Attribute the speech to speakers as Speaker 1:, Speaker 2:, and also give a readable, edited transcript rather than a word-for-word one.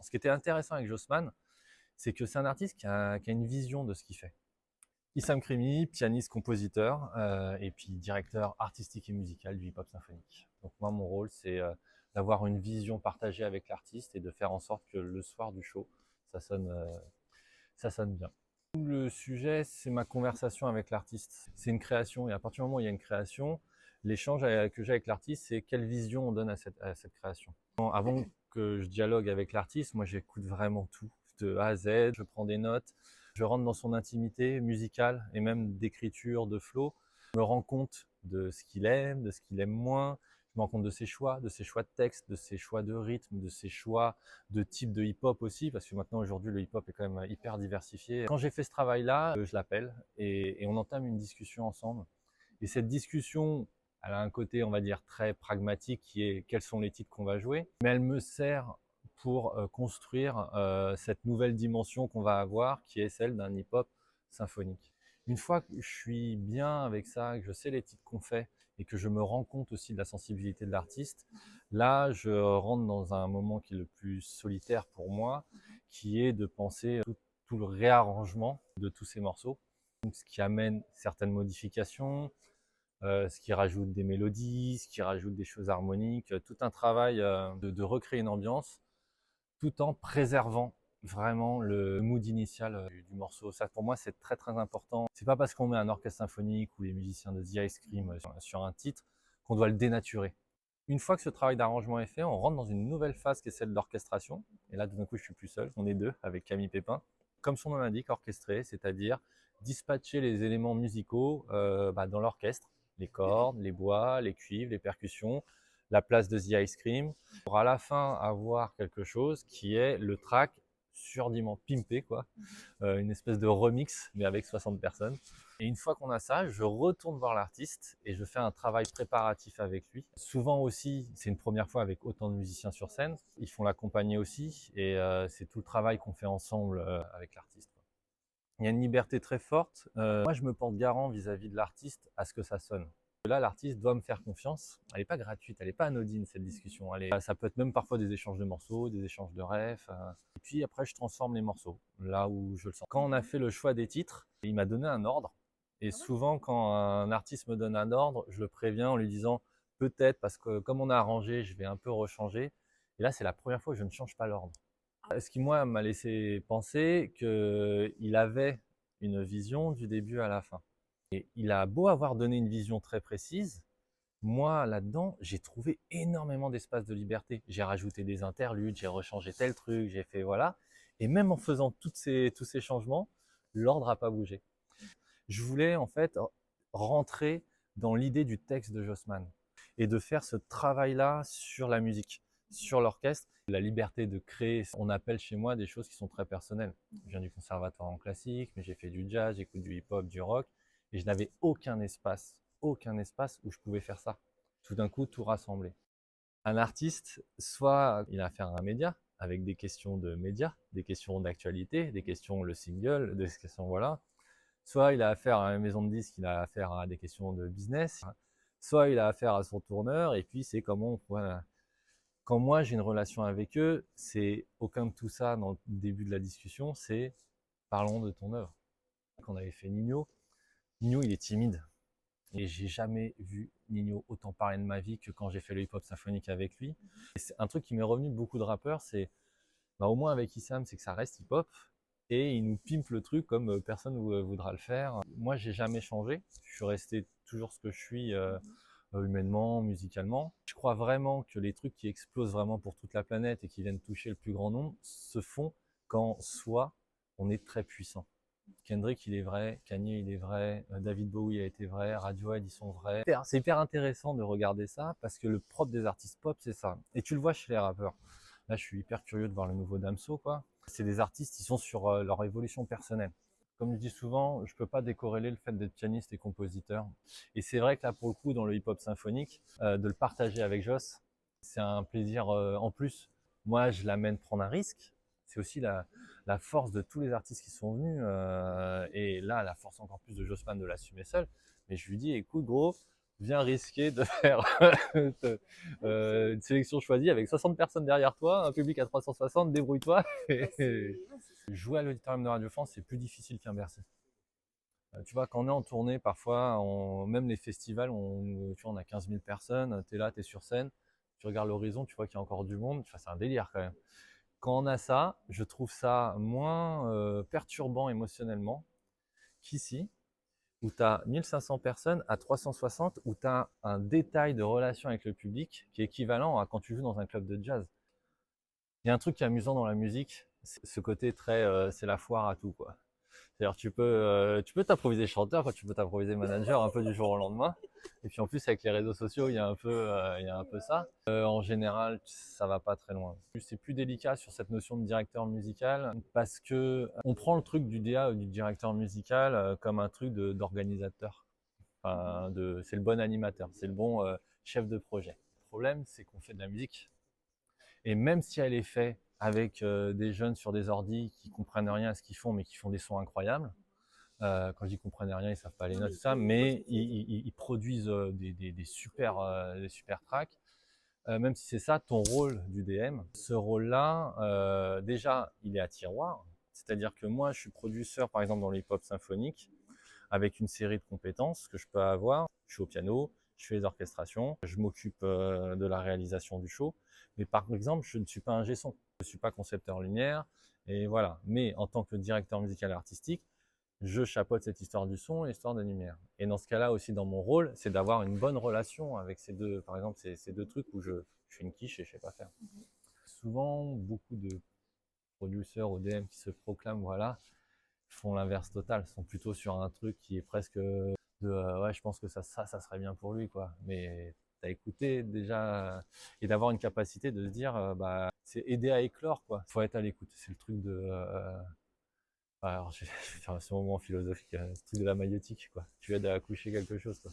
Speaker 1: Ce qui était intéressant avec Jossman, c'est que c'est un artiste qui a une vision de ce qu'il fait. Issam Krimi, pianiste, compositeur, et puis directeur artistique et musical du hip-hop symphonique. Donc moi, mon rôle, c'est d'avoir une vision partagée avec l'artiste et de faire en sorte que le soir du show, ça sonne, euh, ça sonne bien. Le sujet, c'est ma conversation avec l'artiste. C'est une création, et à partir du moment où il y a une création, l'échange que j'ai avec l'artiste, c'est quelle vision on donne à cette création. Avant que je dialogue avec l'artiste, moi j'écoute vraiment tout, de A à Z, je prends des notes, je rentre dans son intimité musicale et même d'écriture, de flow. Je me rends compte de ce qu'il aime, de ce qu'il aime moins. Je me rends compte de ses choix de texte, de ses choix de rythme, de ses choix de type de hip-hop aussi, parce que maintenant aujourd'hui le hip-hop est quand même hyper diversifié. Quand j'ai fait ce travail-là, je l'appelle et on entame une discussion ensemble. Et cette discussion, elle a un côté, on va dire, très pragmatique qui est quels sont les titres qu'on va jouer, mais elle me sert pour construire cette nouvelle dimension qu'on va avoir, qui est celle d'un hip-hop symphonique. Une fois que je suis bien avec ça, que je sais les titres qu'on fait et que je me rends compte aussi de la sensibilité de l'artiste, là, je rentre dans un moment qui est le plus solitaire pour moi, qui est de penser tout le réarrangement de tous ces morceaux, donc, ce qui amène certaines modifications, ce qui rajoute des mélodies, ce qui rajoute des choses harmoniques, tout un travail de recréer une ambiance tout en préservant vraiment le mood initial du morceau. Ça, pour moi, c'est très très important. C'est pas parce qu'on met un orchestre symphonique ou les musiciens de The Ice Cream sur un titre qu'on doit le dénaturer. Une fois que ce travail d'arrangement est fait, on rentre dans une nouvelle phase qui est celle d'orchestration. Et là, d'un coup, je suis plus seul. On est deux avec Camille Pépin. Comme son nom l'indique, orchestrer, c'est-à-dire dispatcher les éléments musicaux dans l'orchestre, les cordes, les bois, les cuivres, les percussions, la place de The Ice Cream, pour à la fin avoir quelque chose qui est le track surdiment pimpé, quoi, une espèce de remix, mais avec 60 personnes. Et une fois qu'on a ça, je retourne voir l'artiste et je fais un travail préparatif avec lui. Souvent aussi, c'est une première fois avec autant de musiciens sur scène. Ils font l'accompagner aussi et c'est tout le travail qu'on fait ensemble avec l'artiste. Il y a une liberté très forte. Moi, je me porte garant vis-à-vis de l'artiste à ce que ça sonne. Là, l'artiste doit me faire confiance. Elle n'est pas gratuite, elle n'est pas anodine cette discussion. Ça peut être même parfois des échanges de morceaux, des échanges de refs. Et puis après, je transforme les morceaux là où je le sens. Quand on a fait le choix des titres, il m'a donné un ordre. Et souvent, quand un artiste me donne un ordre, je le préviens en lui disant peut-être parce que comme on a arrangé, je vais un peu rechanger. Et là, c'est la première fois que je ne change pas l'ordre. Ce qui, moi, m'a laissé penser qu'il avait une vision du début à la fin. Et il a beau avoir donné une vision très précise, moi, là-dedans, j'ai trouvé énormément d'espace de liberté. J'ai rajouté des interludes, j'ai rechangé tel truc, j'ai fait voilà. Et même en faisant tous ces changements, l'ordre n'a pas bougé. Je voulais en fait rentrer dans l'idée du texte de Jossman et de faire ce travail-là sur la musique, sur l'orchestre. La liberté de créer, on appelle chez moi des choses qui sont très personnelles. Je viens du conservatoire en classique, mais j'ai fait du jazz, j'écoute du hip-hop, du rock, et je n'avais aucun espace où je pouvais faire ça. Tout d'un coup, tout rassembler. Un artiste, soit il a affaire à un média, avec des questions de médias, des questions d'actualité, des questions le single, des questions voilà. Soit il a affaire à une maison de disques, il a affaire à des questions de business, soit il a affaire à son tourneur, et puis c'est comment on pourrait... Quand moi j'ai une relation avec eux, c'est aucun de tout ça dans le début de la discussion, c'est parlons de ton œuvre. Quand on avait fait Nino, Nino il est timide. Et j'ai jamais vu Nino autant parler de ma vie que quand j'ai fait le hip-hop symphonique avec lui. Et c'est un truc qui m'est revenu de beaucoup de rappeurs, c'est au moins avec Issam, c'est que ça reste hip-hop et il nous pimpe le truc comme personne ne voudra le faire. Moi, j'ai jamais changé. Je suis resté toujours ce que je suis humainement, musicalement. Je crois vraiment que les trucs qui explosent vraiment pour toute la planète et qui viennent toucher le plus grand nombre se font quand soit on est très puissant. Kendrick, il est vrai, Kanye, il est vrai, David Bowie a été vrai, Radiohead, ils sont vrais. C'est hyper intéressant de regarder ça parce que le propre des artistes pop, c'est ça. Et tu le vois chez les rappeurs. Là, je suis hyper curieux de voir le nouveau Damso, quoi. C'est des artistes qui sont sur leur évolution personnelle. Comme je dis souvent, je peux pas décorréler le fait d'être pianiste et compositeur. Et c'est vrai que là, pour le coup, dans le hip-hop symphonique, de le partager avec Joss, c'est un plaisir en plus. Moi, je l'amène prendre un risque. C'est aussi la force de tous les artistes qui sont venus. Et là, la force encore plus de Jossman de l'assumer seul. Mais je lui dis, écoute, gros, viens risquer de faire une sélection choisie avec 60 personnes derrière toi, un public à 360, débrouille-toi. Jouer à l'Auditorium de Radio France, c'est plus difficile qu'un Bercy. Tu vois, quand on est en tournée, parfois, même les festivals, tu vois, on a 15 000 personnes, tu es là, tu es sur scène, tu regardes l'horizon, tu vois qu'il y a encore du monde, enfin, c'est un délire quand même. Quand on a ça, je trouve ça moins perturbant émotionnellement qu'ici, où tu as 1500 personnes à 360, où tu as un détail de relation avec le public qui est équivalent à quand tu joues dans un club de jazz. Il y a un truc qui est amusant dans la musique, c'est ce côté très c'est la foire à tout, quoi. C'est-à-dire tu peux t'improviser chanteur, quoi, tu peux t'improviser manager un peu du jour au lendemain. Et puis en plus avec les réseaux sociaux, il y a un peu ça. En général, ça va pas très loin. C'est plus délicat sur cette notion de directeur musical parce que on prend le truc du DA ou du directeur musical comme un truc d'organisateur. Enfin, c'est le bon animateur, c'est le bon chef de projet. Le problème, c'est qu'on fait de la musique et même si elle est faite avec des jeunes sur des ordis qui comprennent rien à ce qu'ils font, mais qui font des sons incroyables. Quand je dis comprennent rien, ils savent pas les notes, tout ça, mais ils produisent des super tracks. Même si c'est ça ton rôle du DM, ce rôle-là, déjà, il est à tiroir. C'est-à-dire que moi, je suis producteur, par exemple, dans le hip-hop symphonique, avec une série de compétences que je peux avoir. Je suis au piano, je fais les orchestrations, je m'occupe de la réalisation du show. Mais par exemple, je ne suis pas ingé son, je ne suis pas concepteur lumière, et voilà. Mais en tant que directeur musical et artistique, je chapeaute cette histoire du son et l'histoire des lumières. Et dans ce cas-là aussi, dans mon rôle, c'est d'avoir une bonne relation avec ces deux, par exemple, ces deux trucs où je fais une quiche et je sais pas faire. Souvent, beaucoup de producteurs ODM qui se proclament, voilà, font l'inverse total, sont plutôt sur un truc qui est presque ouais, je pense que ça serait bien pour lui, quoi. Mais t'as écouté déjà et d'avoir une capacité de se dire, bah, c'est aider à éclore, quoi. Faut être à l'écoute. C'est le truc de alors, je vais faire un moment philosophique, c'est le truc de la maïeutique, quoi. Tu aides à accoucher quelque chose, quoi.